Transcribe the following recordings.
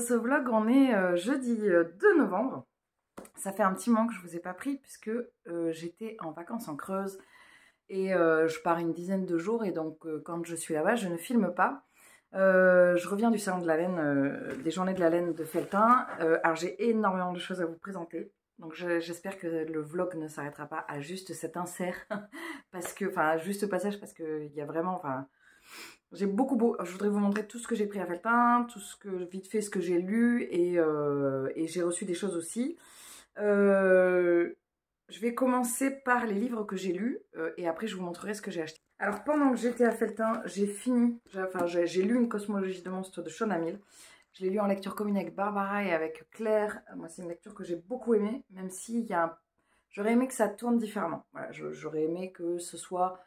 ce vlog, on est jeudi 2 novembre. Ça fait un petit moment que je vous ai pas pris puisque j'étais en vacances en Creuse et je pars une dizaine de jours et donc quand je suis là-bas, je ne filme pas. Je reviens du salon de la laine, des journées de la laine de Felletin. Alors j'ai énormément de choses à vous présenter. Donc j'espère que le vlog ne s'arrêtera pas à juste cet insert parce que, enfin, juste passage parce qu'il y a vraiment, enfin, j'ai beaucoup, je voudrais vous montrer tout ce que j'ai pris à Felletin, tout ce que, vite fait, ce que j'ai lu et j'ai reçu des choses aussi. Je vais commencer par les livres que j'ai lus et après je vous montrerai ce que j'ai acheté. Alors pendant que j'étais à Felletin, j'ai lu Une cosmologie de monstres de Shona Mill. Je l'ai lu en lecture commune avec Barbara et avec Claire. Moi c'est une lecture que j'ai beaucoup aimée, même s'il y a j'aurais aimé que ça tourne différemment. Voilà, j'aurais aimé que ce soit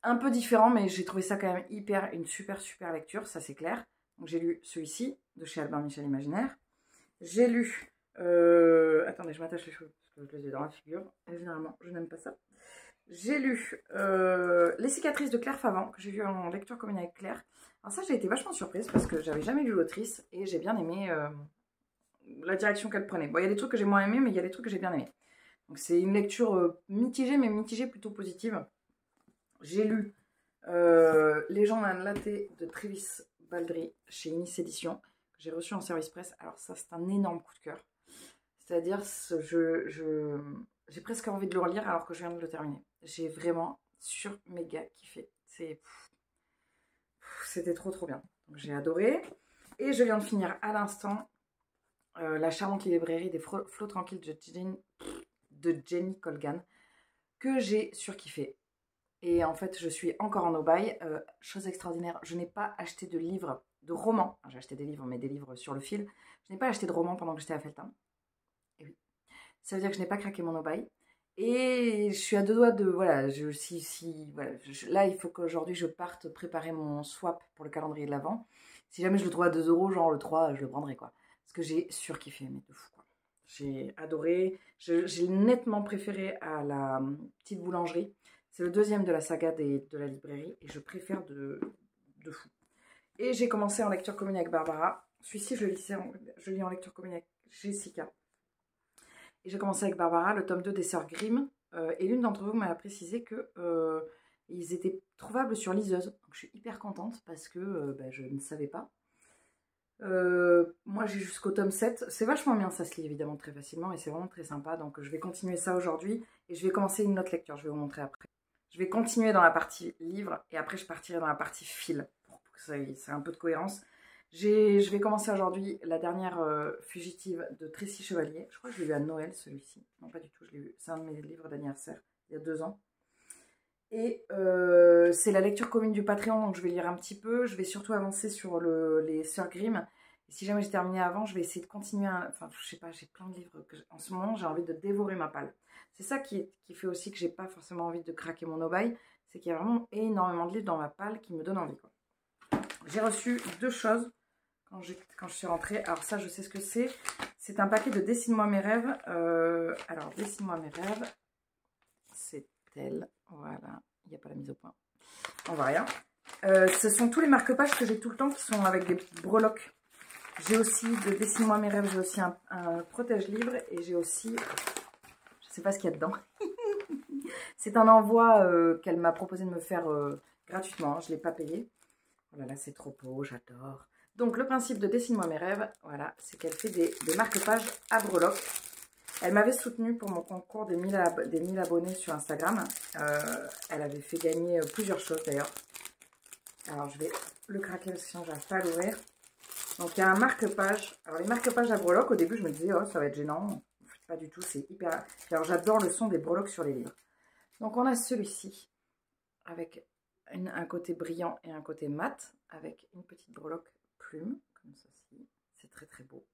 un peu différent, mais j'ai trouvé ça quand même une super lecture, ça c'est clair. Donc j'ai lu celui-ci, de chez Albin Michel Imaginaire. J'ai lu... attendez, je m'attache les cheveux, parce que je les ai dans la figure. Et généralement, je n'aime pas ça. J'ai lu Les cicatrices de Claire Favant, que j'ai lu en lecture commune avec Claire. Alors ça, j'ai été vachement surprise, parce que j'avais jamais lu l'autrice, et j'ai bien aimé la direction qu'elle prenait. Bon, il y a des trucs que j'ai moins aimé, mais il y a des trucs que j'ai bien aimé. Donc c'est une lecture mitigée, mais mitigée plutôt positive. J'ai lu Les gens d'un latte de Travis Baldree chez Inis Éditions, que j'ai reçu en service presse. Alors ça, c'est un énorme coup de cœur. C'est-à-dire, j'ai presque envie de le relire alors que je viens de le terminer. J'ai vraiment méga kiffé. C'était trop bien. J'ai adoré. Et je viens de finir à l'instant La charmante librairie des flots tranquilles de Jenny Colgan, que j'ai surkiffé. Et en fait, je suis encore en aubaine. Chose extraordinaire, je n'ai pas acheté de livres, de romans. J'ai acheté des livres, mais des livres sur le fil. Je n'ai pas acheté de romans pendant que j'étais à Felletin. Et oui. Ça veut dire que je n'ai pas craqué mon aubaine. Et je suis à deux doigts de... Voilà, là, il faut qu'aujourd'hui, je parte préparer mon swap pour le calendrier de l'Avent. Si jamais je le trouve à 2 €, genre le 3, je le prendrai, quoi. Parce que j'ai surkiffé, mais de fou, quoi. J'ai adoré. J'ai nettement préféré à la petite boulangerie. C'est le deuxième de la saga de la librairie et je préfère de fou. Et j'ai commencé en lecture commune avec Barbara. Celui-ci, je lis en lecture commune avec Jessica. Et j'ai commencé avec Barbara, le tome 2 des Sœurs Grimm. Et l'une d'entre vous m'a précisé qu'ils étaient trouvables sur liseuse. Donc je suis hyper contente parce que je ne savais pas. Moi j'ai jusqu'au tome 7, c'est vachement bien, ça se lit évidemment très facilement et c'est vraiment très sympa, donc je vais continuer ça aujourd'hui et je vais commencer une autre lecture, je vais vous montrer après. Je vais continuer dans la partie livre et après je partirai dans la partie fil pour que ça ait un peu de cohérence. Je vais commencer aujourd'hui la dernière fugitive de Tracy Chevalier. Je crois que je l'ai lu à Noël celui-ci, non pas du tout, je l'ai lu, c'est un de mes livres d'anniversaire il y a 2 ans. Et c'est la lecture commune du Patreon, donc je vais lire un petit peu. Je vais surtout avancer sur les Sœurs Grimm. Et si jamais j'ai terminé avant, je vais essayer de continuer. Enfin, je sais pas, j'ai plein de livres. En ce moment, j'ai envie de dévorer ma palle. C'est ça qui fait aussi que j'ai pas forcément envie de craquer mon aubaine. C'est qu'il y a vraiment énormément de livres dans ma palle qui me donnent envie, quoi. J'ai reçu 2 choses quand je suis rentrée. Alors ça, je sais ce que c'est. C'est un paquet de Dessine-moi mes rêves. Alors, Dessine-moi mes rêves. C'est elle. Voilà, il n'y a pas la mise au point. On voit rien. Ce sont tous les marque-pages que j'ai tout le temps qui sont avec des breloques. J'ai aussi de Dessine-moi mes rêves, j'ai aussi un protège-livre et j'ai aussi, je ne sais pas ce qu'il y a dedans. C'est un envoi qu'elle m'a proposé de me faire gratuitement, je ne l'ai pas payé. Oh là là, c'est trop beau, j'adore. Donc le principe de Dessine-moi mes rêves, voilà, c'est qu'elle fait des marque-pages à breloques. Elle m'avait soutenue pour mon concours des 1000 abonnés sur Instagram. Elle avait fait gagner plusieurs choses d'ailleurs. Alors je vais le craquer parce que sinon j'arrive pas à l'ouvrir. Donc il y a un marque-page. Alors les marque-pages à breloques, au début je me disais oh ça va être gênant. Pas du tout, c'est hyper... Alors j'adore le son des breloques sur les livres. Donc on a celui-ci avec un côté brillant et un côté mat. Avec une petite breloque plume, comme ceci. C'est très beau.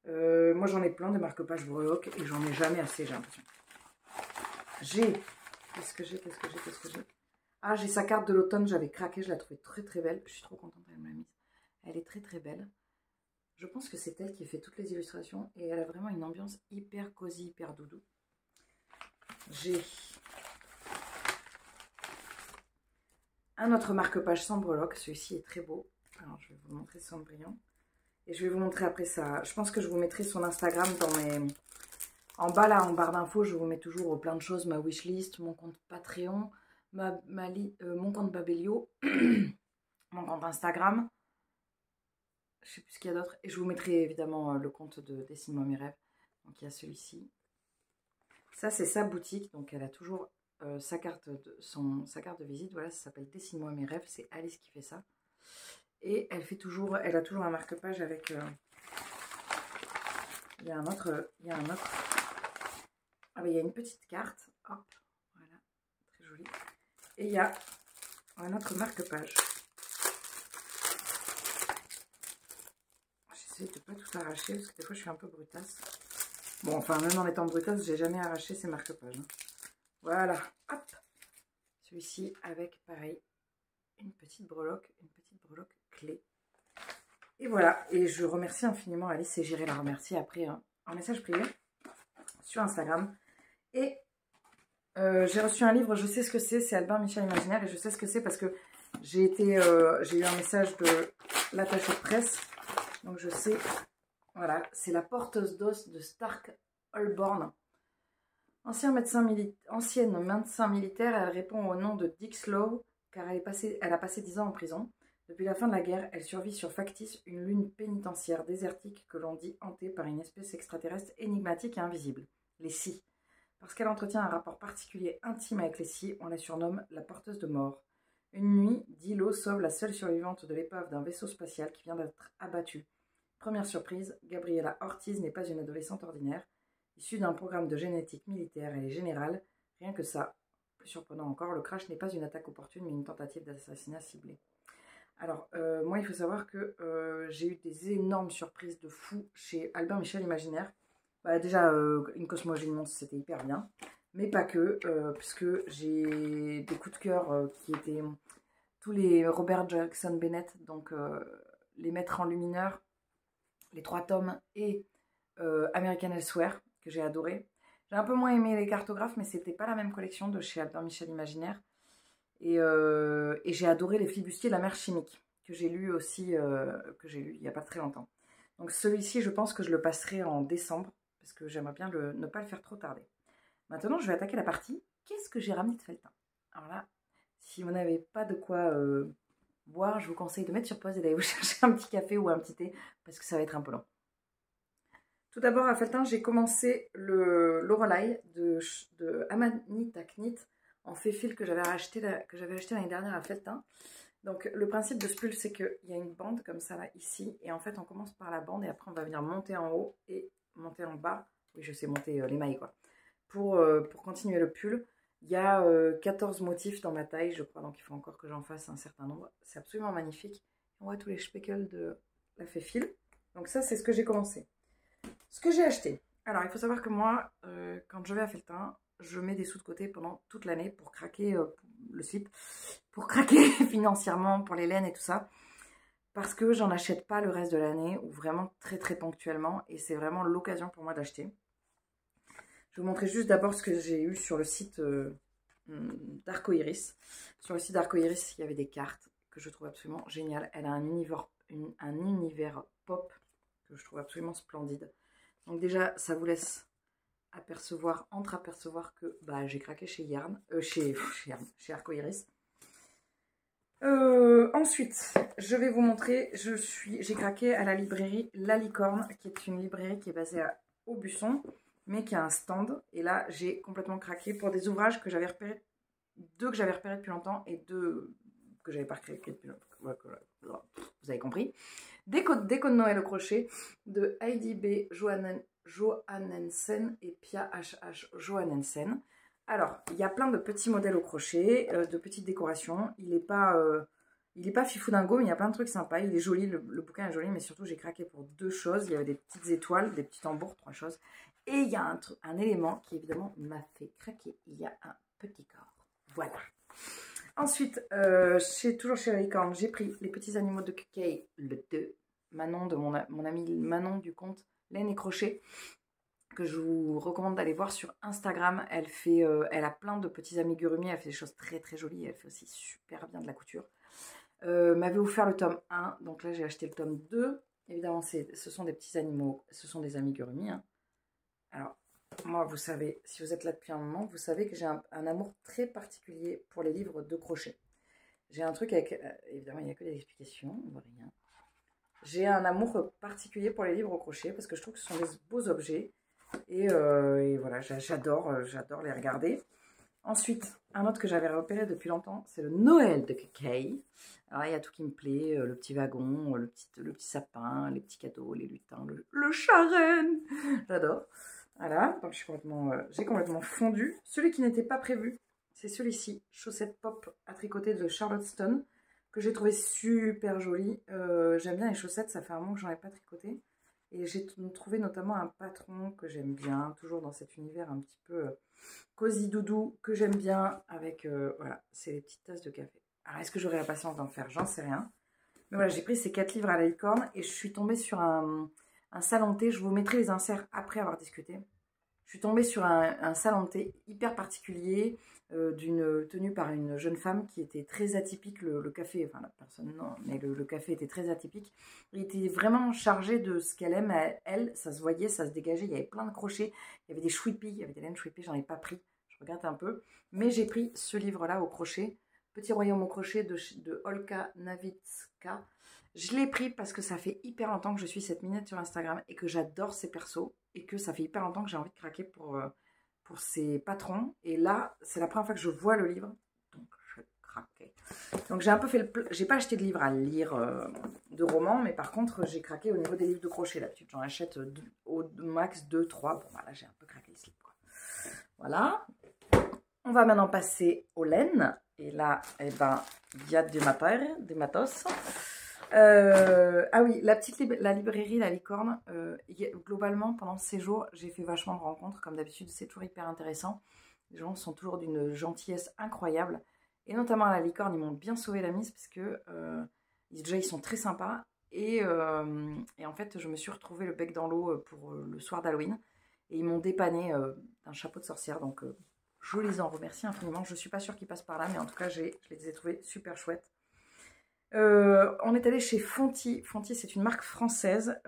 Moi j'en ai plein de marque-pages breloques et j'en ai jamais assez, j'ai l'impression. Qu'est-ce que j'ai Ah, j'ai sa carte de l'automne, j'avais craqué, je la trouvais très belle. Je suis trop contente qu'elle me l'a mise. Elle est très belle. Je pense que c'est elle qui fait toutes les illustrations et elle a vraiment une ambiance hyper cosy, hyper doudou. J'ai un autre marque-page sans breloque, celui-ci est très beau. Alors je vais vous montrer sans brillant. Et je vais vous montrer après ça. Je pense que je vous mettrai son Instagram dans mes... En bas là, en barre d'infos, je vous mets toujours plein de choses. Ma wishlist, mon compte Patreon, mon compte Babelio, mon compte Instagram. Je sais plus ce qu'il y a d'autre. Et je vous mettrai évidemment le compte de Dessine-moi mes rêves. Donc il y a celui-ci. Ça, c'est sa boutique. Donc elle a toujours sa carte de visite. Voilà, ça s'appelle Dessine-moi mes rêves. C'est Alice qui fait ça. Et elle a toujours un marque-page avec... il y a un autre... Ah ben il y a une petite carte. Hop, voilà. Très jolie. Et il y a un autre marque-page. J'essaie de ne pas tout arracher parce que des fois je suis un peu brutasse. Bon, enfin, même en étant brutasse, j'ai jamais arraché ces marque-pages. Voilà. Hop. Celui-ci avec, pareil, une petite breloque clé. Et voilà. Et je remercie infiniment Alice et j'irai la remercier après en message privé sur Instagram. Et j'ai reçu un livre, je sais ce que c'est Albin Michel Imaginaire. Et je sais ce que c'est parce que j'ai eu un message de l'attaché de presse. Donc je sais, voilà, c'est la porteuse d'os de Stark Holborn. Ancienne médecin militaire, elle répond au nom de Dick Slow car elle a passé 10 ans en prison. Depuis la fin de la guerre, elle survit sur Factice, une lune pénitentiaire désertique que l'on dit hantée par une espèce extraterrestre énigmatique et invisible, les Sci. Parce qu'elle entretient un rapport particulier intime avec les Sci, on la surnomme la porteuse de mort. Une nuit, Dilo sauve la seule survivante de l'épave d'un vaisseau spatial qui vient d'être abattu. Première surprise, Gabriella Ortiz n'est pas une adolescente ordinaire. Issue d'un programme de génétique militaire, elle est générale. Rien que ça. Plus surprenant encore, le crash n'est pas une attaque opportune, mais une tentative d'assassinat ciblé. Alors, moi, il faut savoir que j'ai eu des énormes surprises de fou chez Albin Michel Imaginaire. Bah, déjà, une cosmologie de monstre, c'était hyper bien. Mais pas que, puisque j'ai des coups de cœur qui étaient tous les Robert Jackson Bennett, donc les maîtres enlumineurs, les 3 tomes et American Elsewhere, que j'ai adoré. J'ai un peu moins aimé les cartographes, mais c'était pas la même collection de chez Albin Michel Imaginaire. Et j'ai adoré les flibustiers de la mer chimique, que j'ai lu aussi, il n'y a pas très longtemps. Donc celui-ci, je pense que je le passerai en décembre, parce que j'aimerais bien ne pas le faire trop tarder. Maintenant, je vais attaquer la partie « Qu'est-ce que j'ai ramené de Felletin ?» Alors là, si vous n'avez pas de quoi boire, je vous conseille de mettre sur pause et d'aller vous chercher un petit café ou un petit thé, parce que ça va être un peu long. Tout d'abord, à Felletin, j'ai commencé le Lorelei de Amanita Knit en fait-fil que j'avais acheté l'année dernière à Felletin. Donc, le principe de ce pull, c'est qu'il y a une bande comme ça, là, ici. Et en fait, on commence par la bande et après, on va venir monter en haut et monter en bas. Oui, je sais monter les mailles, quoi. Pour continuer le pull, il y a 14 motifs dans ma taille, je crois. Donc, il faut encore que j'en fasse un certain nombre. C'est absolument magnifique. On voit tous les speckles de la fait-fil. Donc, ça, c'est ce que j'ai commencé. Ce que j'ai acheté. Alors, il faut savoir que moi, quand je vais à Felletin, je mets des sous de côté pendant toute l'année pour craquer le slip, pour craquer financièrement pour les laines et tout ça, parce que j'en achète pas le reste de l'année ou vraiment très très ponctuellement et c'est vraiment l'occasion pour moi d'acheter. Je vais vous montrer juste d'abord ce que j'ai eu sur le site d'Arcoiris. Sur le site d'Arcoiris, il y avait des cartes que je trouve absolument géniales. Elle a un univers pop que je trouve absolument splendide. Donc déjà, ça vous laisse entreapercevoir que bah, j'ai craqué chez chez Arcoiris. Ensuite, je vais vous montrer, j'ai craqué à la librairie La Licorne, qui est une librairie qui est basée à Aubusson, mais qui a un stand. Et là, j'ai complètement craqué pour des ouvrages que j'avais repérés, deux que j'avais repérés depuis longtemps et deux que j'avais pas craqué depuis longtemps. Vous avez compris. Des codes de Noël au crochet de Heidi B. Johannesen et Pia H.H. Johannesen. Alors, il y a plein de petits modèles au crochet, de petites décorations. Il n'est pas fifou dingo, mais il y a plein de trucs sympas. Il est joli, le bouquin est joli, mais surtout j'ai craqué pour 2 choses. Il y avait des petites étoiles, des petits tambours, 3 choses. Et il y a un élément qui évidemment m'a fait craquer. Il y a un petit corps. Voilà. Ensuite, toujours chez La Licorne, j'ai pris Les Petits Animaux de Kay, le 2. Manon, de mon amie Manon du compte Laine et Crochet, que je vous recommande d'aller voir sur Instagram. Elle a plein de petits amigurumis, elle fait des choses très très jolies, elle fait aussi super bien de la couture. M'avait offert le tome 1, donc là j'ai acheté le tome 2. Évidemment, ce sont des petits animaux, ce sont des amigurumi. Hein. Alors, moi, vous savez, si vous êtes là depuis un moment, vous savez que j'ai un amour très particulier pour les livres de crochet. J'ai un truc avec... évidemment, il n'y a que des explications, on voit rien. J'ai un amour particulier pour les livres au crochet parce que je trouve que ce sont des beaux objets. Et voilà, j'adore les regarder. Ensuite, un autre que j'avais repéré depuis longtemps, c'est le Noël de Kay. Alors, il y a tout qui me plaît, le petit wagon, le petit sapin, les petits cadeaux, les lutins, le charène. J'adore. Voilà, donc j'ai complètement fondu. Celui qui n'était pas prévu, c'est celui-ci, Chaussettes Pop à tricoter de Charlotte Stone, que j'ai trouvé super joli. J'aime bien les chaussettes, ça fait un moment que j'en ai pas tricoté. Et j'ai trouvé notamment un patron que j'aime bien, toujours dans cet univers un petit peu cosy doudou, que j'aime bien, avec, voilà, c'est les petites tasses de café. Alors, est-ce que j'aurai la patience d'en faire? J'en sais rien. Mais voilà, j'ai pris ces 4 livres à la licorne et je suis tombée sur un salon de thé. Je vous mettrai les inserts après avoir discuté. Je suis tombée sur un salon de thé hyper particulier, tenu par une jeune femme qui était très atypique. Le café, enfin la personne non, mais le café était très atypique. Il était vraiment chargé de ce qu'elle aime, elle, ça se voyait, ça se dégageait. Il y avait plein de crochets, il y avait des chouipis, il y avait des laines chouipis, j'en ai pas pris, je regrette un peu. Mais j'ai pris ce livre-là au crochet, Petit royaume au crochet de Olka Nawicka. Je l'ai pris parce que ça fait hyper longtemps que je suis cette minette sur Instagram et que j'adore ses persos et que ça fait hyper longtemps que j'ai envie de craquer pour ses patrons. Et là, c'est la première fois que je vois le livre, donc je craquais. Donc j'ai un peu fait j'ai pas acheté de livre à lire de romans, mais par contre j'ai craqué au niveau des livres de crochet. D'habitude j'en achète au max 2, 3. Bon voilà, j'ai un peu craqué le slip, quoi. Voilà. On va maintenant passer aux laines. Et là, eh ben, il y a des matos. Ah oui, la librairie La Licorne, globalement, pendant ce séjour, j'ai fait vachement de rencontres. Comme d'habitude, c'est toujours hyper intéressant. Les gens sont toujours d'une gentillesse incroyable. Et notamment à La Licorne, ils m'ont bien sauvé la mise parce que déjà, ils sont très sympas. Et en fait, je me suis retrouvée le bec dans l'eau pour le soir d'Halloween. Et ils m'ont dépanné d'un chapeau de sorcière. Donc, je les en remercie infiniment. Je ne suis pas sûre qu'ils passent par là, mais en tout cas, je les ai trouvés super chouettes. On est allé chez Fonty. Fonty, c'est une marque française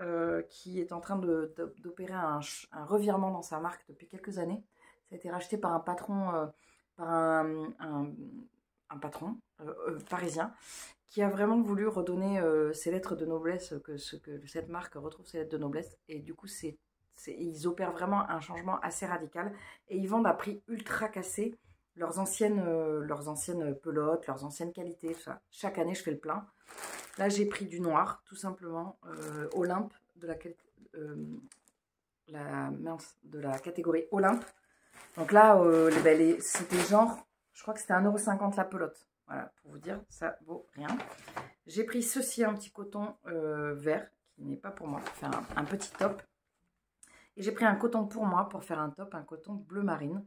qui est en train d'opérer un revirement dans sa marque depuis quelques années. Ça a été racheté par un patron, par un patron parisien qui a vraiment voulu redonner ses lettres de noblesse, que cette marque retrouve ses lettres de noblesse. Et du coup, ils opèrent vraiment un changement assez radical et ils vendent à prix ultra cassé leurs anciennes pelotes, leurs anciennes qualités, tout ça. Chaque année, je fais le plein. Là, j'ai pris du noir, tout simplement, Olympe, de la catégorie Olympe. Donc là, c'était genre, je crois que c'était 1,50 € la pelote. Voilà, pour vous dire, ça vaut rien. J'ai pris ceci, un petit coton vert, qui n'est pas pour moi, pour faire un petit top. Et j'ai pris un coton pour moi, pour faire un top, un coton bleu marine.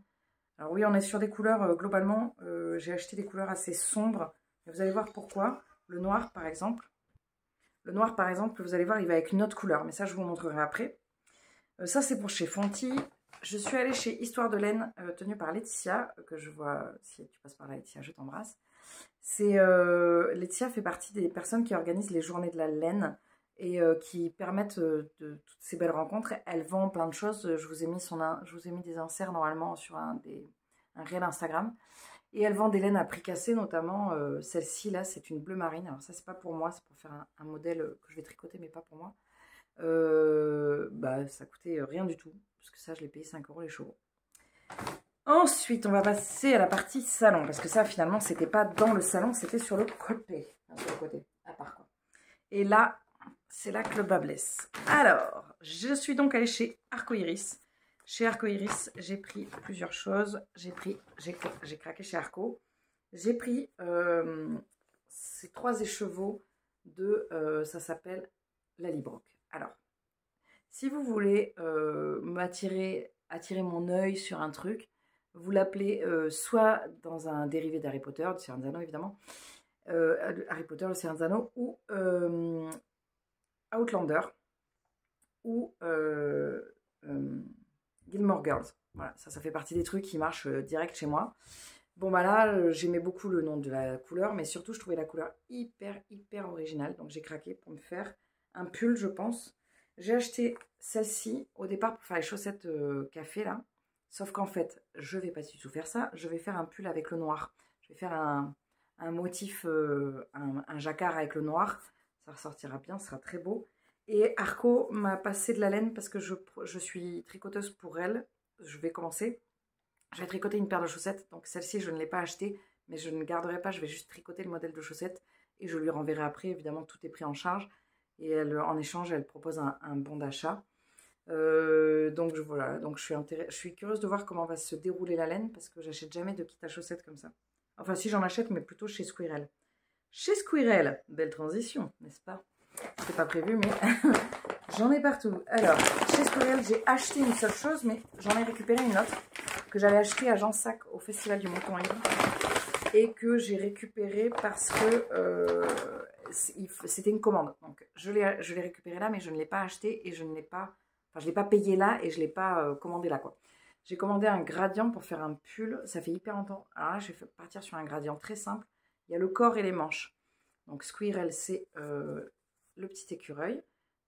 Alors oui, on est sur des couleurs, globalement, j'ai acheté des couleurs assez sombres. Et vous allez voir pourquoi. Le noir, par exemple, vous allez voir, il va avec une autre couleur. Mais ça, je vous montrerai après. Ça, c'est pour chez Fonty. Je suis allée chez Histoire de laine, tenue par Laetitia, que je vois, si tu passes par là, Laetitia, je t'embrasse. Laetitia fait partie des personnes qui organisent les journées de la laine et qui permettent de toutes ces belles rencontres. Elle vend plein de choses. Je vous ai mis des inserts normalement sur un réel Instagram. Et elle vend des laines à prix cassé, notamment celle-ci là, c'est une bleu marine. Alors ça, c'est pas pour moi, c'est pour faire un modèle que je vais tricoter, mais pas pour moi. Ça coûtait rien du tout, parce que ça, je l'ai payé 5 € les chevaux. Ensuite, on va passer à la partie salon, parce que ça, finalement, c'était pas dans le salon, c'était sur le côté. Sur le côté, à part quoi. Et là, c'est là que le bas blesse. Alors, je suis donc allée chez Arcoiris. Chez Arcoiris, j'ai pris plusieurs choses. J'ai craqué chez Arco. J'ai pris ces 3 écheveaux ça s'appelle la Libroc. Alors, si vous voulez attirer mon œil sur un truc, vous l'appelez soit dans un dérivé d'Harry Potter, de Scienzano évidemment, Harry Potter, le Scienzano, ou Outlander, ou Gilmore Girls. Voilà, ça fait partie des trucs qui marchent direct chez moi. Bon bah là, j'aimais beaucoup le nom de la couleur, mais surtout je trouvais la couleur hyper originale, donc j'ai craqué pour me faire un pull, je pense. J'ai acheté celle-ci au départ pour faire les chaussettes café là. Sauf qu'en fait, je vais pas du tout faire ça. Je vais faire un pull avec le noir. Je vais faire un motif, un jacquard avec le noir. Ça ressortira bien, ça sera très beau. Et Arco m'a passé de la laine parce que je suis tricoteuse pour elle. Je vais commencer. Je vais tricoter une paire de chaussettes. Donc celle-ci, je ne l'ai pas achetée, mais je ne garderai pas. Je vais juste tricoter le modèle de chaussettes et je lui renverrai après. Évidemment, tout est pris en charge. Et elle, en échange, elle propose un bon d'achat. Donc voilà, donc je suis curieuse de voir comment va se dérouler la laine parce que j'achète jamais de kit à chaussettes comme ça. Enfin, si j'en achète, mais plutôt chez Squirrel. Chez Squirrel, belle transition, n'est-ce pas? C'est pas prévu, mais j'en ai partout. Alors, chez Squirrel, j'ai acheté une seule chose, mais j'en ai récupéré une autre que j'avais achetée à Jansac au Festival du Mouton Ivre et que j'ai récupérée parce que c'était une commande. Donc, je l'ai récupérée là, mais je ne l'ai pas achetée et je ne l'ai pas... Enfin, je ne l'ai pas payée là et je ne l'ai pas commandé là, quoi. J'ai commandé un gradient pour faire un pull. Ça fait hyper longtemps. Alors là, je vais partir sur un gradient très simple. Il y a le corps et les manches. Donc, Squirrel, c'est le petit écureuil.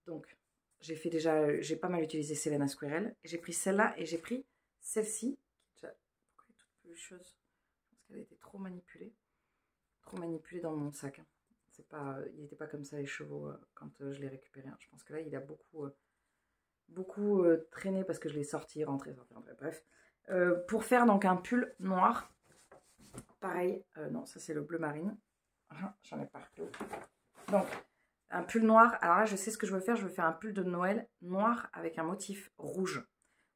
Donc, j'ai pas mal utilisé ces laines à Squirrel. J'ai pris celle-là et j'ai pris celle-ci. Pourquoi elle est toute pelucheuse? Je pense qu'elle a été trop manipulée. Trop manipulée dans mon sac. Il n'était pas comme ça les chevaux quand je l'ai récupéré. Je pense que là, il a beaucoup traîné parce que je l'ai sorti, rentré, bref. Pour faire donc un pull noir. Pareil, non, ça c'est le bleu marine. J'en ai partout. Donc, un pull noir. Alors là, je sais ce que je veux faire. Je veux faire un pull de Noël noir avec un motif rouge.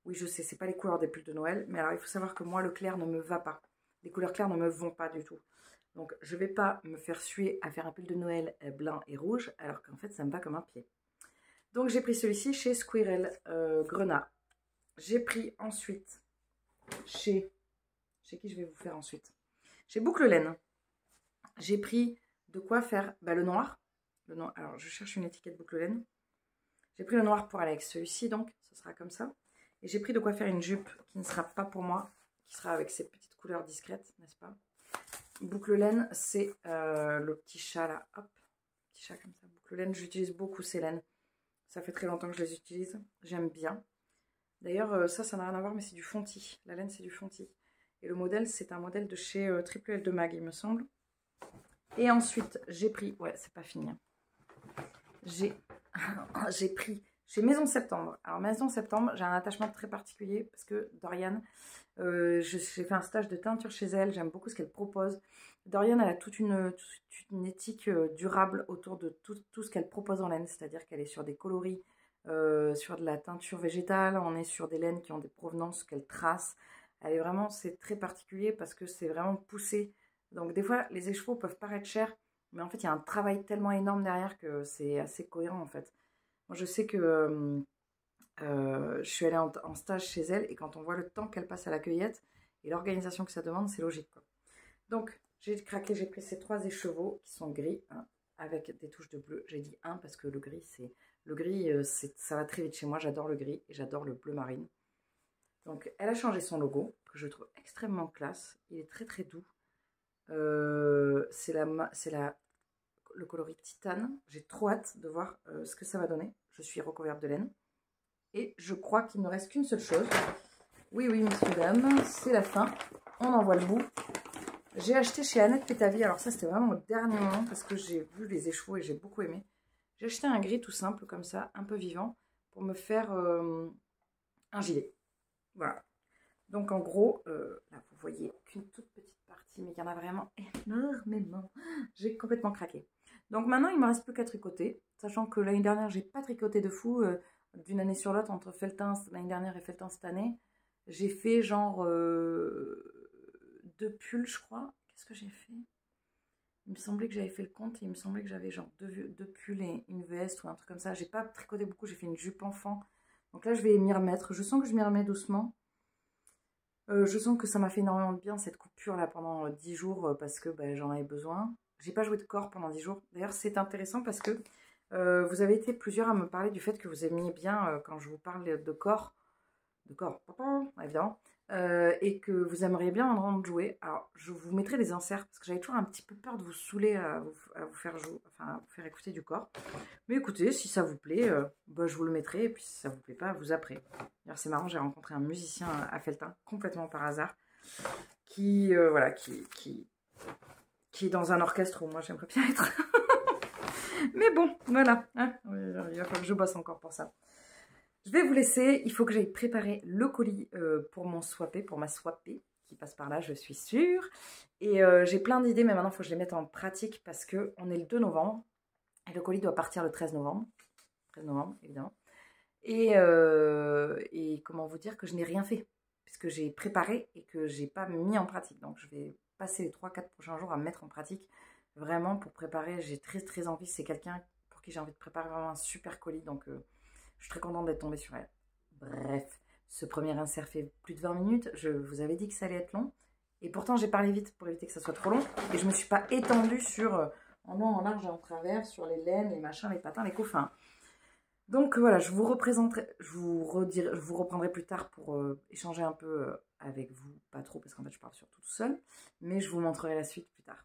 Oui, je sais, c'est pas les couleurs des pulls de Noël. Mais alors, il faut savoir que moi, le clair ne me va pas. Les couleurs claires ne me vont pas du tout. Donc, je vais pas me faire suer à faire un pull de Noël blanc et rouge. Alors qu'en fait, ça me va comme un pied. Donc, j'ai pris celui-ci chez Squirrel Grenat. J'ai pris ensuite chez qui je vais vous faire ensuite. Chez Boucle Laine. J'ai pris de quoi faire le noir. Alors, je cherche une étiquette Boucle Laine. J'ai pris le noir pour aller avec celui-ci, donc ce sera comme ça. Et j'ai pris de quoi faire une jupe qui ne sera pas pour moi, qui sera avec ces petites couleurs discrètes, n'est-ce pas? Boucle Laine, c'est le petit chat là. Hop, petit chat comme ça. Boucle Laine, j'utilise beaucoup ces laines. Ça fait très longtemps que je les utilise. J'aime bien. D'ailleurs, ça n'a rien à voir, mais c'est du fontis. La laine, c'est du fontis. Et le modèle, c'est un modèle de chez Triple L de Mag, il me semble. Et ensuite, j'ai pris... Ouais, c'est pas fini. Hein. J'ai pris chez Maison Septembre. Alors, Maison Septembre, j'ai un attachement très particulier parce que Dorian, j'ai fait un stage de teinture chez elle. J'aime beaucoup ce qu'elle propose. Dorian, elle a toute une éthique durable autour de tout ce qu'elle propose en laine. C'est-à-dire qu'elle est sur des coloris, sur de la teinture végétale. On est sur des laines qui ont des provenances qu'elle trace. Elle est vraiment, c'est très particulier parce que c'est vraiment poussé. Donc, des fois, les écheveaux peuvent paraître chers. Mais en fait, il y a un travail tellement énorme derrière que c'est assez cohérent, en fait. Moi, je sais que je suis allée en stage chez elle et quand on voit le temps qu'elle passe à la cueillette et l'organisation que ça demande, c'est logique, quoi. Donc, j'ai craqué, j'ai pris ces 3 écheveaux qui sont gris, hein, avec des touches de bleu. J'ai dit 1 parce que le gris, ça va très vite chez moi. J'adore le gris et j'adore le bleu marine. Donc, elle a changé son logo, que je trouve extrêmement classe. Il est très, très doux. C'est le coloris titane. J'ai trop hâte de voir ce que ça va donner. Je suis recouverte de laine. Et je crois qu'il ne reste qu'une seule chose. Oui, oui, messieurs, dames, c'est la fin. On en voit le bout. J'ai acheté chez Annette Pétavie. Alors ça, c'était vraiment au dernier moment parce que j'ai vu les écheveaux et j'ai beaucoup aimé. J'ai acheté un gris tout simple, comme ça, un peu vivant, pour me faire un gilet. Voilà. Donc en gros, là, vous voyez qu'une toute petite partie, mais il y en a vraiment énormément. J'ai complètement craqué. Donc maintenant, il ne me reste plus qu'à tricoter, sachant que l'année dernière, j'ai pas tricoté de fou d'une année sur l'autre entre Feltins l'année dernière et Feltins cette année. J'ai fait genre 2 pulls, je crois. Qu'est-ce que j'ai fait? Il me semblait que j'avais fait le compte et il me semblait que j'avais genre 2 pulls et une veste ou un truc comme ça. J'ai pas tricoté beaucoup, j'ai fait une jupe enfant. Donc là, je vais m'y remettre. Je sens que je m'y remets doucement. Je sens que ça m'a fait énormément de bien cette coupure là pendant 10 jours parce que j'en avais besoin. J'ai pas joué de corps pendant 10 jours. D'ailleurs, c'est intéressant parce que vous avez été plusieurs à me parler du fait que vous aimiez bien quand je vous parle de corps, évidemment, et que vous aimeriez bien entendre jouer, alors je vous mettrai des inserts parce que j'avais toujours un petit peu peur de vous saouler à vous faire jouer, enfin à vous faire écouter du corps. Mais écoutez, si ça vous plaît, bah, je vous le mettrai, et puis si ça vous plaît pas, vous apprez. D'ailleurs c'est marrant, j'ai rencontré un musicien à Felletin, complètement par hasard, qui voilà, qui est dans un orchestre où moi j'aimerais bien être. Mais bon, voilà, hein, il va falloir que je bosse encore pour ça. Je vais vous laisser, il faut que j'aille préparer le colis pour mon swappé, pour ma swappée, qui passe par là, je suis sûre. Et j'ai plein d'idées, mais maintenant il faut que je les mette en pratique parce qu'on est le 2 novembre, et le colis doit partir le 13 novembre. 13 novembre, évidemment. Et comment vous dire que je n'ai rien fait, puisque j'ai préparé et que j'ai pas mis en pratique. Donc je vais passer les 3-4 prochains jours à me mettre en pratique, vraiment pour préparer. J'ai très envie, c'est quelqu'un pour qui j'ai envie de préparer vraiment un super colis, donc je suis très contente d'être tombée sur elle. Bref, ce premier insert fait plus de 20 minutes. Je vous avais dit que ça allait être long. Et pourtant, j'ai parlé vite pour éviter que ça soit trop long. Et je ne me suis pas étendue sur en long, en large et en travers, sur les laines, les machins, les patins, les couffins. Donc voilà, je vous représenterai, je vous reprendrai plus tard pour échanger un peu avec vous. Pas trop, parce qu'en fait, je parle surtout tout seul. Mais je vous montrerai la suite plus tard.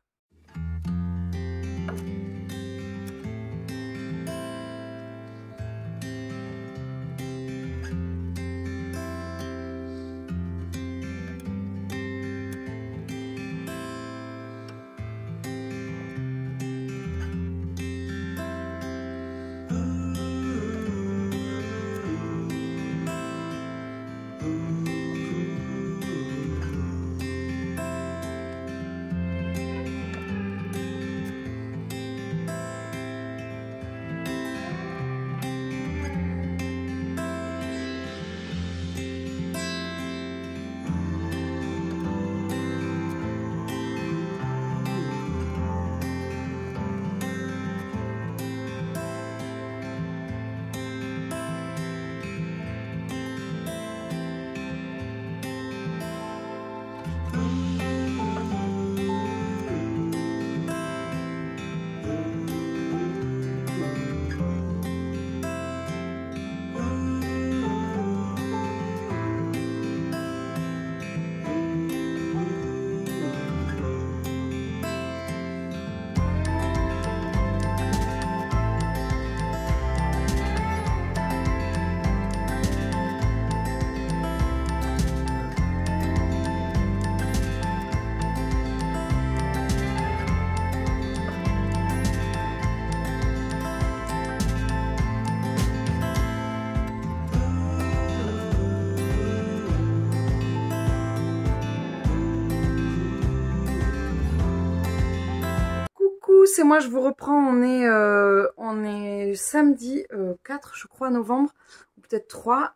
C'est moi, je vous reprends, on est samedi 4, je crois, novembre, ou peut-être 3,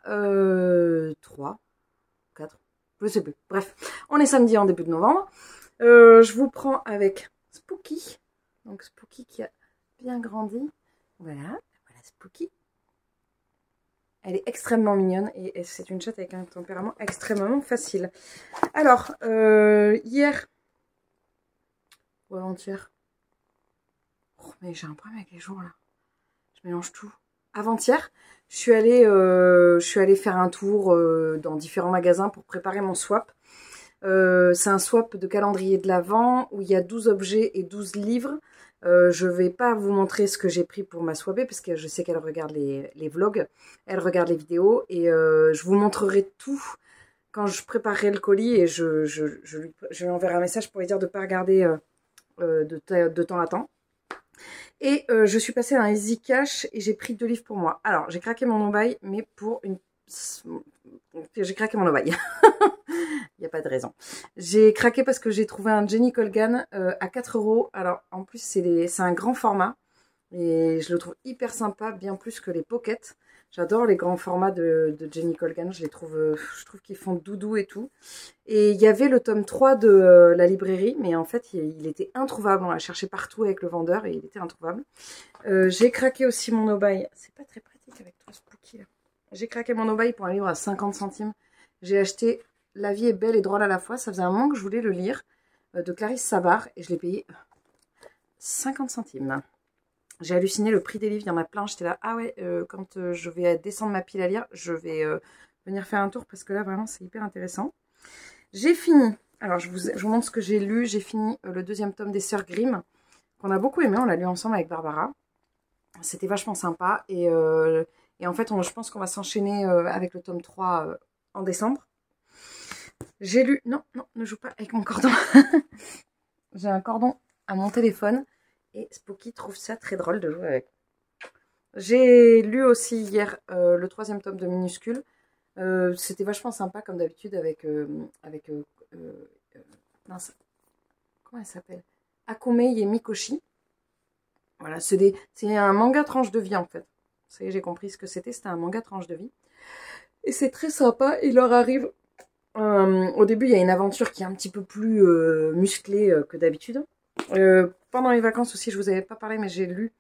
4, je sais plus, bref, on est samedi en début de novembre. Je vous prends avec Spooky, donc Spooky qui a bien grandi, voilà Spooky. Elle est extrêmement mignonne et c'est une chatte avec un tempérament extrêmement facile. Alors, hier, ou avant-hier, oh, mais j'ai un problème avec les jours là. Je mélange tout. Avant-hier, je suis allée faire un tour dans différents magasins pour préparer mon swap. C'est un swap de calendrier de l'Avent où il y a 12 objets et 12 livres. Je vais pas vous montrer ce que j'ai pris pour ma swapée parce que je sais qu'elle regarde les vlogs, elle regarde les vidéos et je vous montrerai tout quand je préparerai le colis et je lui enverrai un message pour lui dire de ne pas regarder de temps à temps. Et je suis passée dans Easy Cash et j'ai pris 2 livres pour moi. Alors, j'ai craqué mon no-buy, mais pour une... J'ai craqué mon no-buy. Il n'y a pas de raison. J'ai craqué parce que j'ai trouvé un Jenny Colgan à 4 €. Alors, en plus, c'est un grand format. Et je le trouve hyper sympa, bien plus que les pockets. J'adore les grands formats de Jenny Colgan. Je trouve qu'ils font doudou et tout. Et il y avait le tome 3 de la librairie, mais en fait, il était introuvable. On l'a cherché partout avec le vendeur et il était introuvable. J'ai craqué aussi mon no-buy. C'est pas très pratique avec toi, Spooky. J'ai craqué mon no-buy pour un livre à 50 centimes. J'ai acheté La vie est belle et drôle à la fois. Ça faisait un moment que je voulais le lire, de Clarisse Sabart, et je l'ai payé 50 centimes. J'ai halluciné le prix des livres, il y en a plein. J'étais là, ah ouais, quand je vais descendre ma pile à lire, je vais venir faire un tour parce que là, vraiment, c'est hyper intéressant. J'ai fini. Alors, je vous montre ce que j'ai lu. J'ai fini le deuxième tome des Sœurs Grimm, qu'on a beaucoup aimé. On l'a lu ensemble avec Barbara. C'était vachement sympa. Et en fait, je pense qu'on va s'enchaîner avec le tome 3 en décembre. J'ai lu... Non, non, ne joue pas avec mon cordon. J'ai un cordon à mon téléphone. Et Spooky trouve ça très drôle de jouer avec. J'ai lu aussi hier le 3e tome de Minuscule. C'était vachement sympa comme d'habitude avec mince, comment elle s'appelle, Akome Yemikoshi. Voilà, c'est un manga tranche de vie en fait. Ça y est, j'ai compris ce que c'était. C'était un manga tranche de vie. Et c'est très sympa. Il leur arrive. Au début, il y a une aventure qui est un petit peu plus musclée que d'habitude. Pendant les vacances aussi, je vous avais pas parlé, mais j'ai lu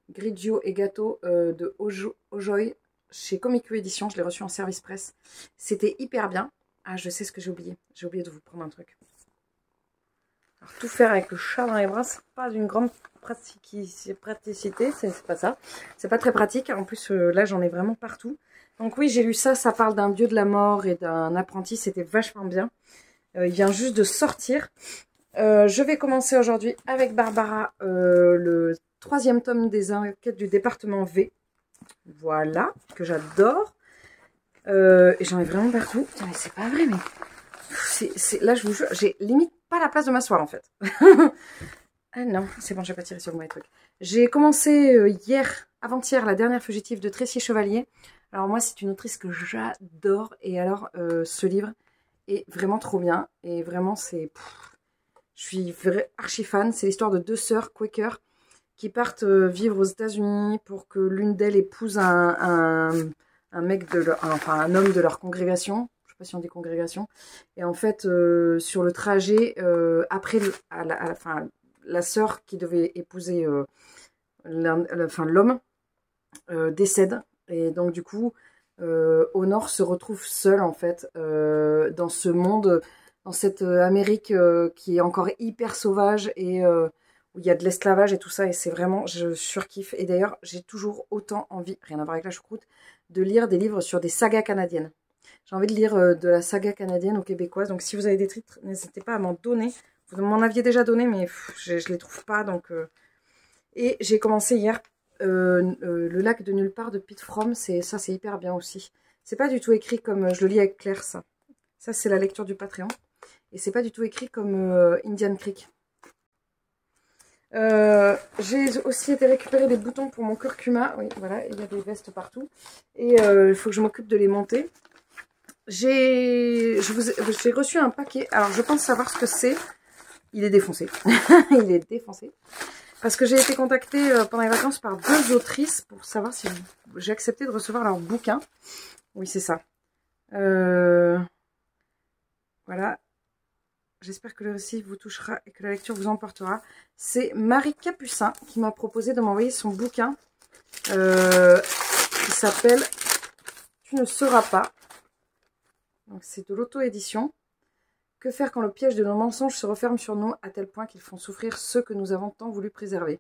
Grigio et Gâteau de Ojoi chez Comico Édition. Je l'ai reçu en service presse. C'était hyper bien. Ah, je sais ce que j'ai oublié. J'ai oublié de vous prendre un truc. Alors, tout faire avec le chat dans les bras, c'est pas d'une grande praticité. C'est pas ça. C'est pas très pratique. En plus, là, j'en ai vraiment partout. Donc oui, j'ai lu ça. Ça parle d'un dieu de la mort et d'un apprenti. C'était vachement bien. Il vient juste de sortir. Je vais commencer aujourd'hui avec Barbara le 3e tome des enquêtes du département V. Voilà, que j'adore. Et j'en ai vraiment partout. Putain, mais c'est pas vrai, mais... Là, je vous jure, j'ai limite pas la place de m'asseoir, en fait. Ah non, c'est bon, je vais pas tirer sur le mauvais truc. J'ai commencé avant-hier, la dernière fugitive de Tracy Chevalier. Alors moi, c'est une autrice que j'adore. Et alors, ce livre est vraiment trop bien. Et vraiment, c'est... Je suis archi fan. C'est l'histoire de 2 sœurs Quaker qui partent vivre aux États-Unis pour que l'une d'elles épouse un mec de leur, enfin un homme de leur congrégation. Je sais pas si on dit congrégation. Et en fait, sur le trajet, après, la sœur qui devait épouser l'homme décède. Et donc du coup, Honor se retrouve seule en fait dans ce monde, dans cette Amérique qui est encore hyper sauvage et où il y a de l'esclavage et tout ça. Et c'est vraiment, je surkiffe. Et d'ailleurs, j'ai toujours autant envie, rien à voir avec la choucroute, de lire des livres sur des sagas canadiennes. J'ai envie de lire de la saga canadienne ou québécoise. Donc si vous avez des titres, n'hésitez pas à m'en donner. Vous m'en aviez déjà donné, mais je les trouve pas. Donc, Et j'ai commencé hier Le lac de nulle part de Pete Fromm. C'est hyper bien aussi. C'est pas du tout écrit comme... je le lis avec Claire, ça. Ça, c'est la lecture du Patreon. Et c'est pas du tout écrit comme Indian Creek. J'ai aussi été récupérer des boutons pour mon curcuma. Oui, voilà, il y a des vestes partout. Et il faut que je m'occupe de les monter. J'ai reçu un paquet. Alors, je pense savoir ce que c'est. Il est défoncé. Il est défoncé. Parce que j'ai été contactée pendant les vacances par 2 autrices pour savoir si j'ai accepté de recevoir leur bouquin. Oui, c'est ça. Voilà. J'espère que le récit vous touchera et que la lecture vous emportera. C'est Marie Capucin qui m'a proposé de m'envoyer son bouquin qui s'appelle « Tu ne sauras pas ». Donc c'est de l'auto-édition. Que faire quand le piège de nos mensonges se referme sur nous à tel point qu'ils font souffrir ceux que nous avons tant voulu préserver.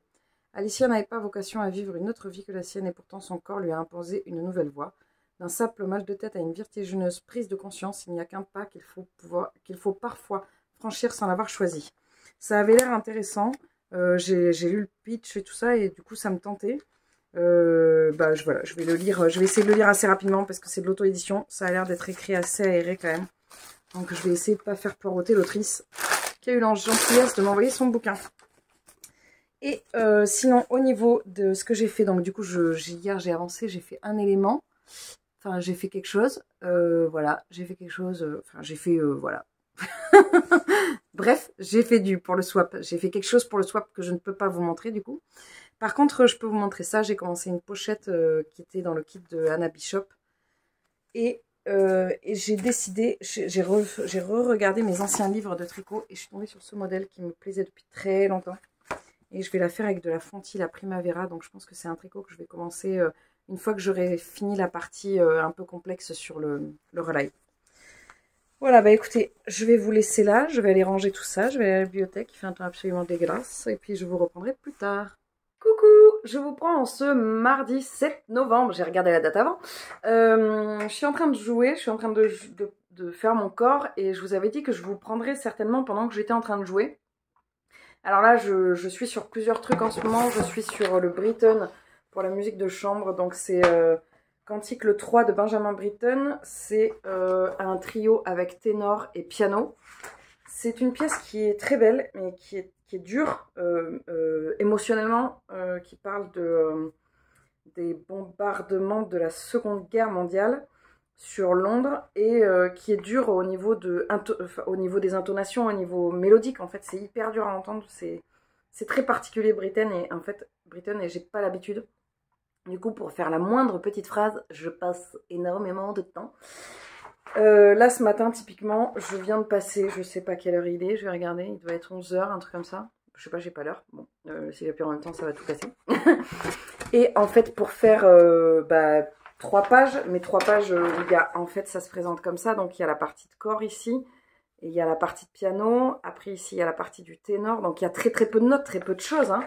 Alicia n'avait pas vocation à vivre une autre vie que la sienne et pourtant son corps lui a imposé une nouvelle voie. D'un simple mal de tête à une vertigineuse prise de conscience, il n'y a qu'un pas qu'il faut parfois franchir sans l'avoir choisi. Ça avait l'air intéressant. J'ai lu le pitch et tout ça et du coup ça me tentait. Voilà, je vais le lire. Je vais essayer de le lire assez rapidement parce que c'est de l'auto-édition. Ça a l'air d'être écrit assez aéré quand même. Donc je vais essayer de ne pas faire poireauter l'autrice qui a eu la gentillesse de m'envoyer son bouquin. Et sinon au niveau de ce que j'ai fait, donc du coup hier j'ai avancé, j'ai fait un élément. Enfin j'ai fait quelque chose. Voilà, j'ai fait quelque chose. Enfin j'ai fait voilà. Bref, j'ai fait pour le swap. J'ai fait quelque chose pour le swap que je ne peux pas vous montrer du coup. Par contre, je peux vous montrer ça. J'ai commencé une pochette qui était dans le kit de Anna Bishop. Et j'ai décidé, j'ai re-regardé mes anciens livres de tricot et je suis tombée sur ce modèle qui me plaisait depuis très longtemps. Et je vais la faire avec de la Fonti, la Primavera. Donc je pense que c'est un tricot que je vais commencer une fois que j'aurai fini la partie un peu complexe sur le relive. Voilà, bah écoutez, je vais vous laisser là, je vais aller ranger tout ça, je vais aller à la bibliothèque, il fait un temps absolument dégueulasse, et puis je vous reprendrai plus tard. Coucou, je vous prends en ce mardi 7 novembre, j'ai regardé la date avant. Je suis en train de jouer, je suis en train de de faire mon corps et je vous avais dit que je vous prendrais certainement pendant que j'étais en train de jouer. Alors là, je suis sur plusieurs trucs en ce moment. Je suis sur le Britten pour la musique de chambre. Donc c'est Cantique le 3 de Benjamin Britten. C'est un trio avec ténor et piano. C'est une pièce qui est très belle, mais qui est dure émotionnellement, qui parle des bombardements de la Seconde Guerre mondiale sur Londres et qui est dure au niveau des intonations, au niveau mélodique. En fait, c'est hyper dur à entendre. C'est très particulier Britten et j'ai pas l'habitude. Du coup, pour faire la moindre petite phrase, je passe énormément de temps. Là, ce matin, typiquement, je viens de passer, je sais pas quelle heure il est, je vais regarder, il doit être 11 h, un truc comme ça. Je sais pas, j'ai pas l'heure. Bon, si j'appuie en même temps, ça va tout casser. Et en fait, pour faire 3 pages, mais 3 pages, il y a, en fait, ça se présente comme ça. Donc, il y a la partie de corps ici, et il y a la partie de piano. Après, ici, il y a la partie du ténor. Donc, il y a très peu de notes, très peu de choses, hein.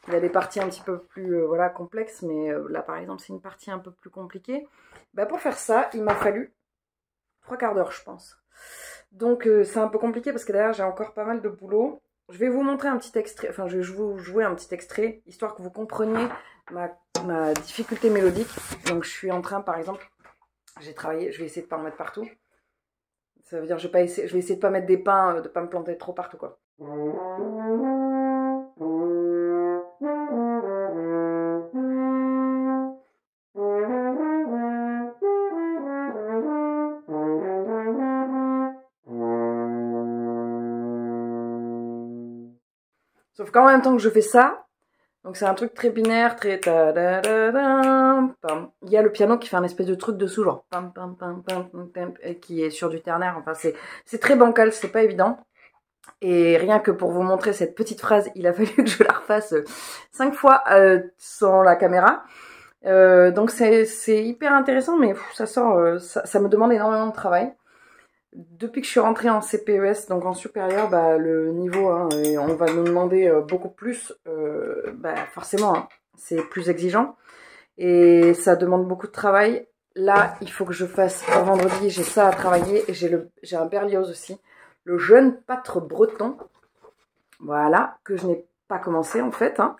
Il y a des parties un petit peu plus voilà, complexes, mais là, par exemple, c'est une partie un peu plus compliquée. Bah, pour faire ça, il m'a fallu 3/4 d'heure, je pense. Donc, c'est un peu compliqué parce que derrière, j'ai encore pas mal de boulot. Je vais vous montrer un petit extrait, enfin, je vais vous jouer un petit extrait, histoire que vous compreniez ma difficulté mélodique. Donc, je suis en train, par exemple, j'ai travaillé, je vais essayer de pas en mettre partout. Ça veut dire, je vais essayer de pas mettre des pains, de pas me planter trop partout, quoi. Sauf qu'en même temps que je fais ça, donc c'est un truc très binaire, très ta da da da pam. Il y a le piano qui fait un espèce de truc dessous, genre pam pam pam pam pam, qui est sur du ternaire. Enfin, c'est très bancal, c'est pas évident. Et rien que pour vous montrer cette petite phrase, il a fallu que je la refasse 5 fois sans la caméra. Donc c'est hyper intéressant, mais ça sort, ça me demande énormément de travail. Depuis que je suis rentrée en CPES, donc en supérieur, bah, le niveau, hein, on va nous demander beaucoup plus, forcément, hein, c'est plus exigeant. Et ça demande beaucoup de travail. Là, il faut que je fasse, pour vendredi, j'ai ça à travailler. Et j'ai un Berlioz aussi. Le jeune pâtre breton. Voilà, que je n'ai pas commencé en fait. Hein.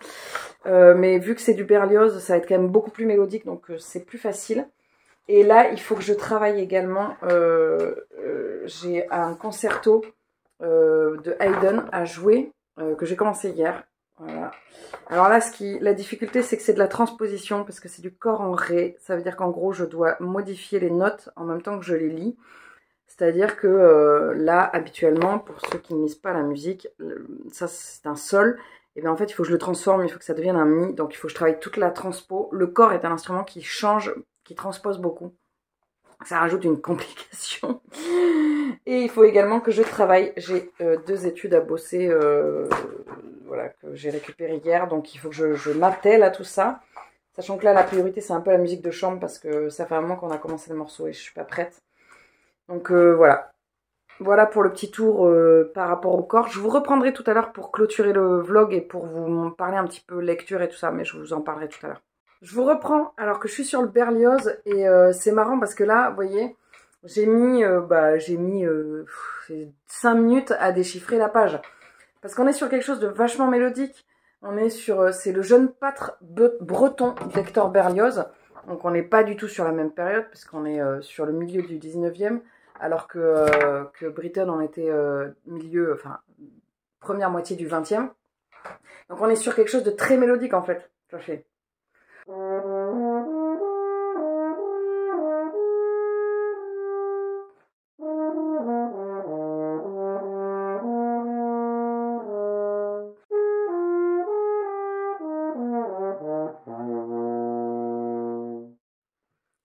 Mais vu que c'est du Berlioz, ça va être quand même beaucoup plus mélodique, donc c'est plus facile. Et là, il faut que je travaille également. J'ai un concerto de Haydn à jouer que j'ai commencé hier. Voilà. Alors là, la difficulté, c'est que c'est de la transposition parce que c'est du cor en ré. Ça veut dire qu'en gros, je dois modifier les notes en même temps que je les lis. C'est-à-dire que là, habituellement, pour ceux qui ne lisent pas la musique, ça c'est un sol. Et bien en fait, il faut que je le transforme, il faut que ça devienne un mi. Donc il faut que je travaille toute la transpo. Le cor est un instrument qui change, qui transpose beaucoup. Ça rajoute une complication. Et il faut également que je travaille. J'ai 2 études à bosser, voilà, que j'ai récupérées hier. Donc il faut que je m'attelle à tout ça. Sachant que là, la priorité, c'est un peu la musique de chambre parce que ça fait un moment qu'on a commencé le morceau et je suis pas prête. Donc voilà. Voilà pour le petit tour par rapport au corps. Je vous reprendrai tout à l'heure pour clôturer le vlog et pour vous parler un petit peu lecture et tout ça. Mais je vous en parlerai tout à l'heure. Je vous reprends alors que je suis sur le Berlioz et c'est marrant parce que là, vous voyez, j'ai mis 5 minutes à déchiffrer la page. Parce qu'on est sur quelque chose de vachement mélodique. On est sur, c'est le jeune pâtre breton d'Hector Berlioz. Donc on n'est pas du tout sur la même période puisqu'on est sur le milieu du 19e. Alors que Britten en était première moitié du 20e. Donc on est sur quelque chose de très mélodique en fait. Ça fait.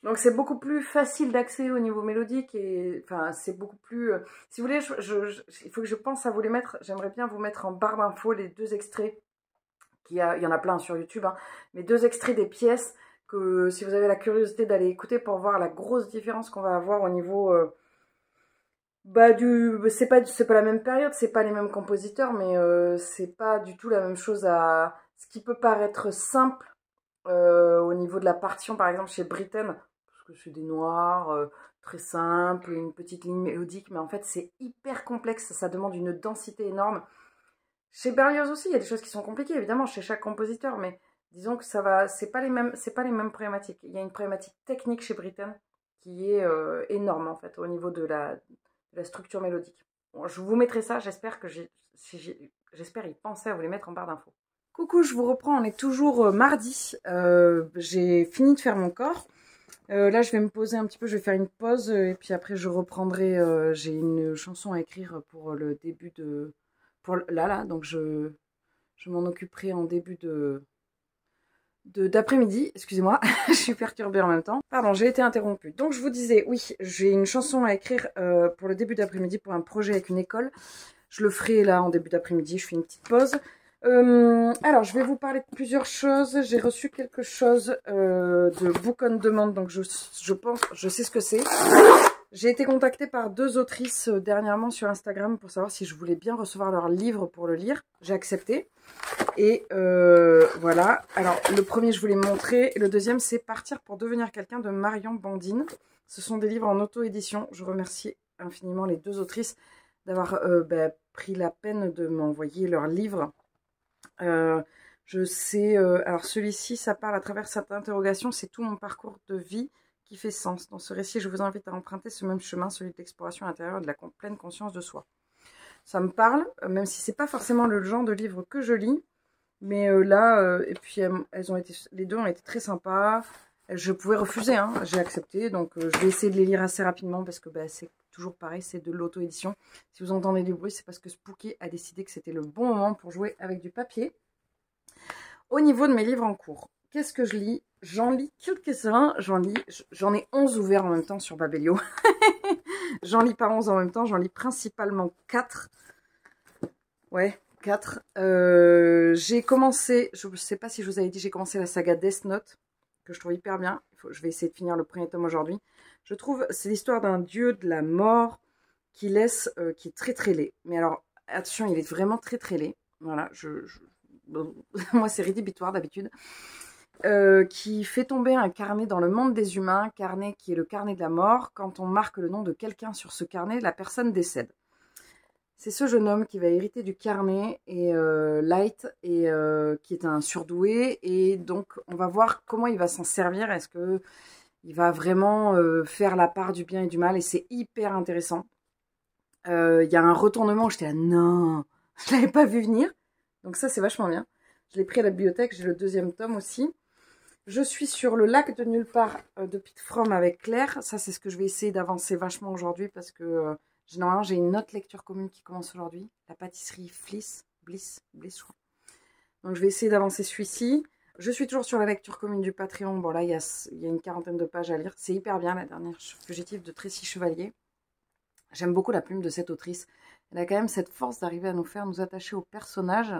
Donc c'est beaucoup plus facile d'accès au niveau mélodique et enfin c'est beaucoup plus... si vous voulez, il faut que je pense à vous les mettre. J'aimerais bien vous mettre en barre d'infos les 2 extraits. Il y en a plein sur YouTube, hein, mais 2 extraits des pièces que si vous avez la curiosité d'aller écouter pour voir la grosse différence qu'on va avoir au niveau... c'est pas la même période, c'est pas les mêmes compositeurs, mais c'est pas du tout la même chose à... Ce qui peut paraître simple au niveau de la partition, par exemple chez Britten, parce que c'est des noirs, très simple, une petite ligne mélodique, mais en fait c'est hyper complexe, ça demande une densité énorme. Chez Berlioz aussi, il y a des choses qui sont compliquées, évidemment, chez chaque compositeur, mais disons que ça va, c'est pas les mêmes problématiques. Il y a une problématique technique chez Britten qui est énorme en fait, au niveau de la structure mélodique. Bon, je vous mettrai ça, j'espère j'espère y penser à vous les mettre en barre d'infos. Coucou, je vous reprends, on est toujours mardi. J'ai fini de faire mon corps. Là, je vais me poser un petit peu, je vais faire une pause et puis après, je reprendrai. J'ai une chanson à écrire pour le début de. Là, donc je m'en occuperai en début d'après-midi. Excusez-moi, je suis perturbée en même temps. Pardon, j'ai été interrompue. Donc, je vous disais, oui, j'ai une chanson à écrire pour le début d'après-midi pour un projet avec une école. Je le ferai là en début d'après-midi, je fais une petite pause. Alors, je vais vous parler de plusieurs choses. J'ai reçu quelque chose de Book on Demand, donc je sais ce que c'est. J'ai été contactée par 2 autrices dernièrement sur Instagram pour savoir si je voulais bien recevoir leur livre pour le lire. J'ai accepté. Et voilà. Alors, le premier, je vous l'ai montré. Et le deuxième, c'est Partir pour devenir quelqu'un de Marion Bandine. Ce sont des livres en auto-édition. Je remercie infiniment les 2 autrices d'avoir pris la peine de m'envoyer leur livre. Je sais, alors celui-ci, ça parle à travers cette interrogation, c'est tout mon parcours de vie qui fait sens. Dans ce récit, je vous invite à emprunter ce même chemin, celui de l'exploration intérieure et de la pleine conscience de soi. Ça me parle, même si c'est pas forcément le genre de livre que je lis, mais là, et puis les 2 ont été très sympas. Je pouvais refuser, hein, j'ai accepté, donc je vais essayer de les lire assez rapidement parce que c'est toujours pareil, c'est de l'auto-édition. Si vous entendez du bruit, c'est parce que Spooky a décidé que c'était le bon moment pour jouer avec du papier. Au niveau de mes livres en cours, qu'est-ce que je lis? J'en lis quelques-uns, j'en ai 11 ouverts en même temps sur Babelio. J'en lis pas 11 en même temps, j'en lis principalement 4. Ouais, 4. J'ai commencé, je ne sais pas si je vous avais dit, j'ai commencé la saga Death Note, que je trouve hyper bien. Je vais essayer de finir le premier tome aujourd'hui. Je trouve, c'est l'histoire d'un dieu de la mort qui est très très laid. Mais alors, attention, il est vraiment très très laid. Voilà, moi c'est rédhibitoire d'habitude. Qui fait tomber un carnet dans le monde des humains, carnet qui est le carnet de la mort. Quand on marque le nom de quelqu'un sur ce carnet, la personne décède. C'est ce jeune homme qui va hériter du carnet, et Light, et qui est un surdoué. Et donc, on va voir comment il va s'en servir. Est-ce qu'il va vraiment faire la part du bien et du mal? Et c'est hyper intéressant. Il y a un retournement où j'étais là, non, je ne l'avais pas vu venir. Donc ça, c'est vachement bien. Je l'ai pris à la bibliothèque, j'ai le 2e tome aussi. Je suis sur Le lac de nulle part de Pete Fromm avec Claire. Ça, c'est ce que je vais essayer d'avancer vachement aujourd'hui parce que normalement, j'ai une autre lecture commune qui commence aujourd'hui. La pâtisserie Bliss, je crois. Donc, je vais essayer d'avancer celui-ci. Je suis toujours sur la lecture commune du Patreon. Bon, là, il y a une 40aine de pages à lire. C'est hyper bien, la dernière fugitive de Tracy Chevalier. J'aime beaucoup la plume de cette autrice. Elle a quand même cette force d'arriver à nous faire nous attacher aux personnages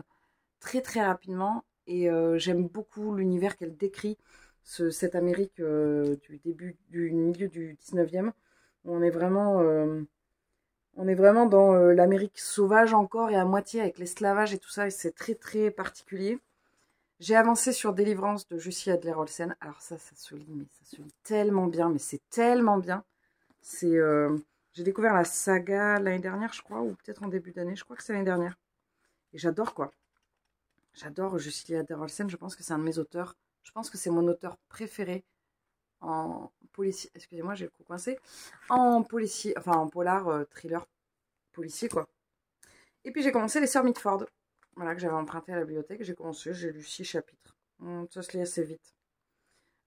très, très rapidement. Et j'aime beaucoup l'univers qu'elle décrit, cette Amérique du milieu du 19e, où on est vraiment dans l'Amérique sauvage encore et à moitié avec l'esclavage et tout ça, et c'est très très particulier. J'ai avancé sur Délivrance de Jussi Adler-Olsen. Alors ça se lit, mais ça se lit tellement bien, mais c'est tellement bien. J'ai découvert la saga l'année dernière, je crois, ou peut-être en début d'année, je crois que c'est l'année dernière. Et j'adore, quoi. J'adore Jussi Adler-Olsen, je pense que c'est un de mes auteurs. Je pense que c'est mon auteur préféré en policier. Excusez-moi, j'ai le coup coincé. En policier, enfin en polar, thriller policier, quoi. Et puis j'ai commencé Les Sœurs Mitford. Voilà, que j'avais emprunté à la bibliothèque. J'ai lu 6 chapitres. Ça se lit assez vite.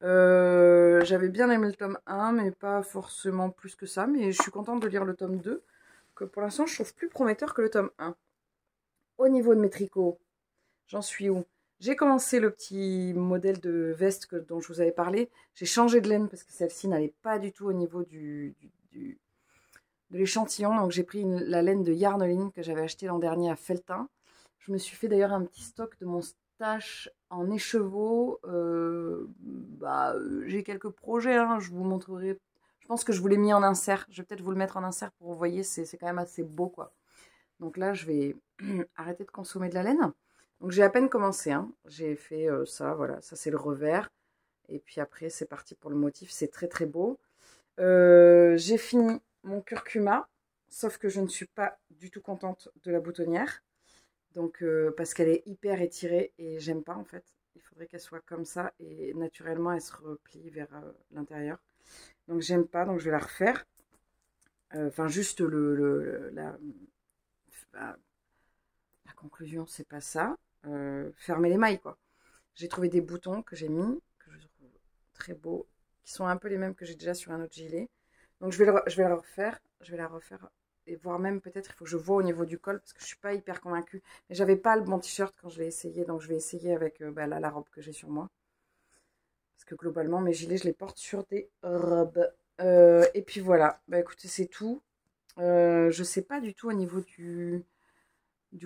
J'avais bien aimé le tome 1, mais pas forcément plus que ça. Mais je suis contente de lire le tome 2, que pour l'instant je trouve plus prometteur que le tome 1. Au niveau de mes tricots, j'en suis où? J'ai commencé le petit modèle de veste dont je vous avais parlé. J'ai changé de laine parce que celle-ci n'allait pas du tout au niveau de l'échantillon. Donc j'ai pris la laine de Yarneline que j'avais achetée l'an dernier à Feltin. Je me suis fait d'ailleurs un petit stock de mon stash en écheveau. J'ai quelques projets, hein, je vous montrerai. Je pense que je vous l'ai mis en insert. Je vais peut-être vous le mettre en insert pour vous voyez, c'est quand même assez beau, quoi. Donc là, je vais arrêter de consommer de la laine. Donc j'ai à peine commencé, hein. J'ai fait ça, voilà, ça c'est le revers. Et puis après, c'est parti pour le motif, c'est très très beau. J'ai fini mon curcuma, sauf que je ne suis pas du tout contente de la boutonnière. Donc, parce qu'elle est hyper étirée et j'aime pas en fait. Il faudrait qu'elle soit comme ça et naturellement elle se replie vers l'intérieur. Donc j'aime pas, donc je vais la refaire. Enfin, juste la conclusion, c'est pas ça. Fermer les mailles quoi. J'ai trouvé des boutons que j'ai mis, que je trouve très beaux, qui sont un peu les mêmes que j'ai déjà sur un autre gilet. Donc je vais la refaire. Je vais la refaire et voir même peut-être il faut que je vois au niveau du col parce que je suis pas hyper convaincue. Mais j'avais pas le bon t-shirt quand je l'ai essayé, donc je vais essayer avec là, la robe que j'ai sur moi. Parce que globalement mes gilets je les porte sur des robes. Et puis voilà, bah écoutez c'est tout. Je sais pas du tout au niveau du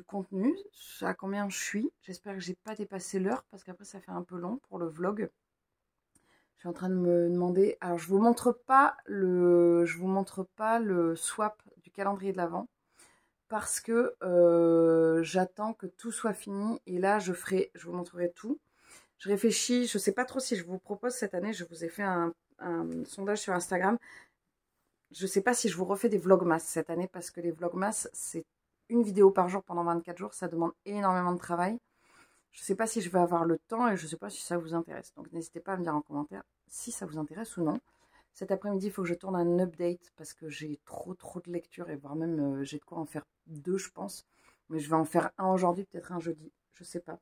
contenu, à combien je suis. J'espère que j'ai pas dépassé l'heure parce qu'après ça fait un peu long pour le vlog. Je suis en train de me demander. Alors, je vous montre pas le swap du calendrier de l'Avent parce que j'attends que tout soit fini et là, je vous montrerai tout. Je réfléchis. Je sais pas trop si je vous propose cette année. Je vous ai fait un sondage sur Instagram. Je sais pas si je vous refais des vlogmas cette année parce que les vlogmas, c'est une vidéo par jour pendant 24 jours. Ça demande énormément de travail. Je ne sais pas si je vais avoir le temps et je ne sais pas si ça vous intéresse. Donc n'hésitez pas à me dire en commentaire si ça vous intéresse ou non. Cet après-midi, il faut que je tourne un update parce que j'ai trop de lectures et voire même j'ai de quoi en faire 2, je pense. Mais je vais en faire un aujourd'hui, peut-être un jeudi. Je ne sais pas.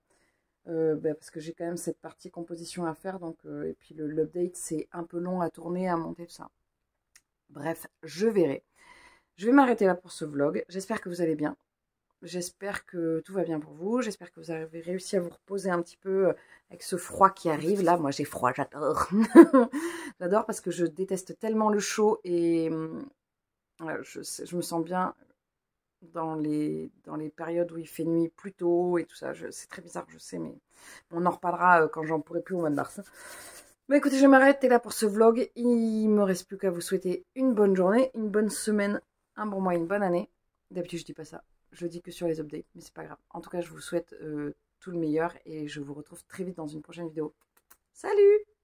Parce que j'ai quand même cette partie composition à faire. Donc, et puis l'update, c'est un peu long à tourner, à monter, tout ça. Bref, je verrai. Je vais m'arrêter là pour ce vlog. J'espère que vous allez bien. J'espère que tout va bien pour vous. J'espère que vous avez réussi à vous reposer un petit peu avec ce froid qui arrive. Là, moi, j'ai froid, j'adore. J'adore parce que je déteste tellement le chaud et je me sens bien dans les périodes où il fait nuit plus tôt et tout ça. C'est très bizarre, je sais, mais on en reparlera quand j'en pourrai plus au mois de mars. Bah écoutez, je m'arrête là pour ce vlog. Il me reste plus qu'à vous souhaiter une bonne journée, une bonne semaine, un bon mois, une bonne année. D'habitude, je dis pas ça. Je dis que sur les updates, mais c'est pas grave. En tout cas, je vous souhaite tout le meilleur et je vous retrouve très vite dans une prochaine vidéo. Salut!